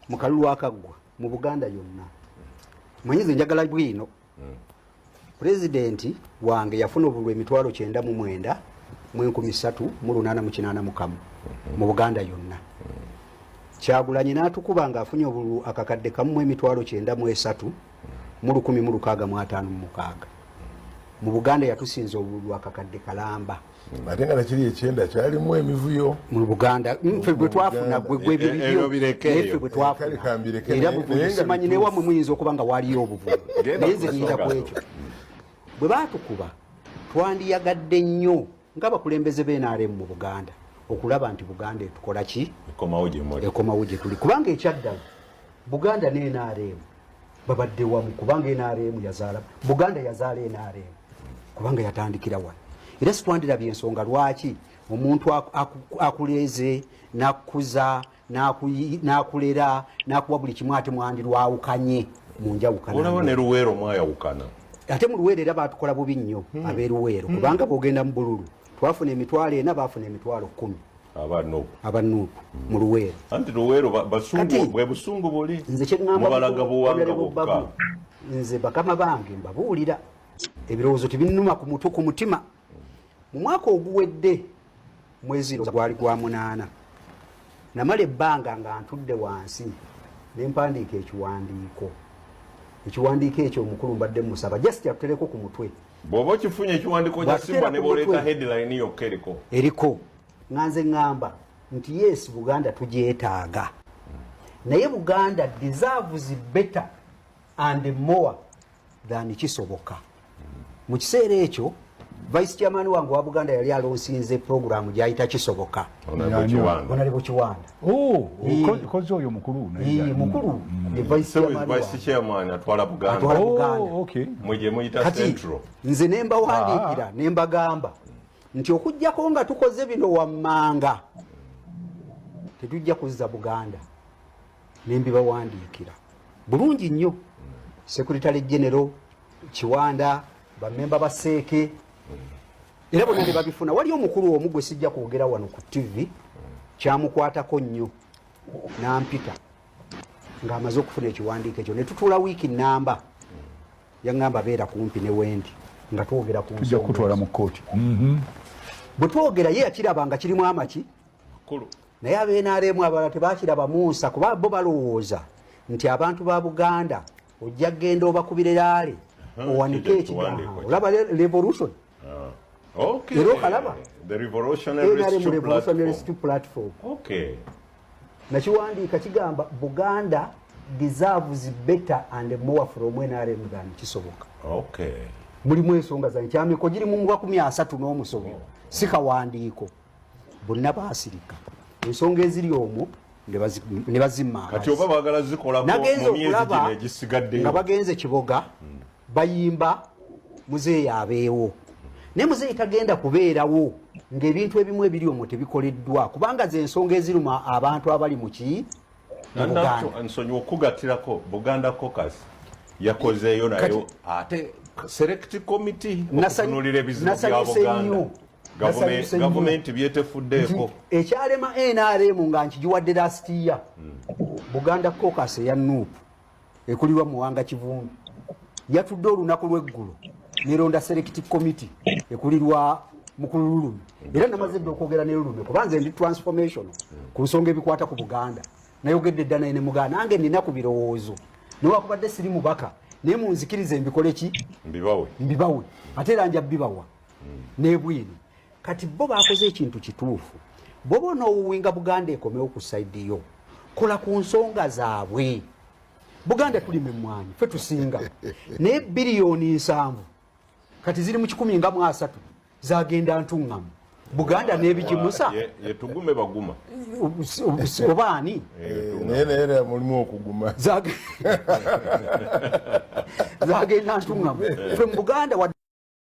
mu kalulu akaggwa mu Buganda yonna manyize njagala bwino Presidenti wange yafuna obululu emitwalo 99 mu 1388 mu Buganda yonna. Kyagulanyi n'atukuba nga afunye obululu akakadde kamu emitwalo 93 mu 1656. Mu Buganda yatusinza obululu akakadde kalamba. Ate nga nakiri ekyenda kyalimu emivuyo mu Buganda mfe bwe twafuna gwe bibyo efe bwe twafuna era buvusimanyi ne wamwe muyinza okuba nga waliyo obuvulu naye nze nyinza ku ekyo bwe baatukuba twandiyagadde nnyo ng'abakulembeze b'NRM mu Buganda okulaba nti Buganda etukola ki ekomawo gye tuli kubanga ekyaddala Buganda ne NRM babadde wamu kubanga NRM yazaala Buganda yazaala NRM kubanga yatandikira wano era sitwandirabye ensonga lwaki omuntu akuleze nakuza nakulera nakuwa buli kimu ate mwandirwawukanye mu njawukana olaba ne Luweero mwayawukana ate mu Luweero era batukola bubi nnyo ab'Eluweero kubanga bwogenda mu Bululu twafuna emitwalo 4 baafuna emitwalo 10 abanuupu mu Luweero anti Luweero basungu bwe busungu buli nze kyeŋŋamba mubalaga buwanga bokka nze bakama bange mbabuulira ebirowoozo tebinnuma ku mutima mu mwaka oguwedde mwezi gwali gwa 8 namala ebbanga nga ntudde wansi ne mpandiika ekiwandiiko ekyo omukulu mbadde musaba just yatutereko ku mutwe bw'oba kifunye ekiwandiiko kya Simba ne boleeta headline yokka eriko nga nze ŋŋamba nti yes Buganda tugyetaaga naye Buganda deserves better and more than kisoboka mu kiseera ekyo Vice Chairman wangu wa Buganda yali alonsinze programu gyayita kisoboka Honorable Kiwanda kozo oyo mukulu mukulu Vice Chairman atwala Buganda okay muje muyita Central nze nemba wandikira nemba gamba nti okujjako nga tukoze bino wammanga tetujja kuzza Buganda nembiba wandikira bulungi nnyo Secretary General Kiwanda bamemba ba Seeke era bonna ne babifuna wali omukulu omu gwe sijja kwogera wano ku TV kyamukwatako nnyo nampita ng'amaze okufuna ekiwandiiko ekyo ne tutuula wiiki nnamba yaŋŋamba beera kumpi ne wendi nga twogera ku tujja kutwala mu kkooti bwe twogera ye yakiraba nga kirimu amaki naye ab'NRM abalala tebakiraba Musa kuba bo balowooza nti abantu ba Buganda ojja kgenda obakubire laale owanike ekigambo olaba revolution the revolutionary platform nakiwandiika kigamba Buganda deserves better and more from NRM than kisoboka mulimu ensonga zange kyamiko giri mu 30 si kawandiiko bonna baasirika ensonga eziri omwo ne bazimma kati oba baagala zikola mu myezi gino egisigaddeyo nga bagenze Kiboga bayimba muzeeyi abeewo ne muzeeyi tagenda kubeerawo ng'ebintu ebimu ebiri omwo tebikoleddwa kubanga ze ensonga eziruma abantu abali mu ki nsonyiwa okugattirako Buganda Caucus yakozeeyo nayo ate select committee okutunulira ebizibu bya Buganda gavumenti byetefuddeeko ekyalema NRM nga nkigiwadde last year Buganda Caucus eya Nuupu ekulirwa Muwanga Kivumbi yatudde olunaku lw'eggulu neronda select committee ekulirwa mukulu Lulume era namaze okwogera ne Lulume kubanze ndi transformation ku nsonga ebikwata ku Buganda nayogedde ddala ne muganda nange nina ku birowoozo newakubadde siri mubaka naye munzikirize mbikole ki mbibawe ate era nja bibawa nebwino kati bo bakoze ekintu kituufu bo bona owuwinga Buganda ekomewo ku saidi yo kola ku nsonga zaabwe Buganda tuli memwanyi fe tusinga ne biliyoni 7 kati ziri mu 13 zagenda ntungamu Buganda nebikimusa yetugume baguma obaani nene mulimu okuguma zagenda ntungamu fe mu Buganda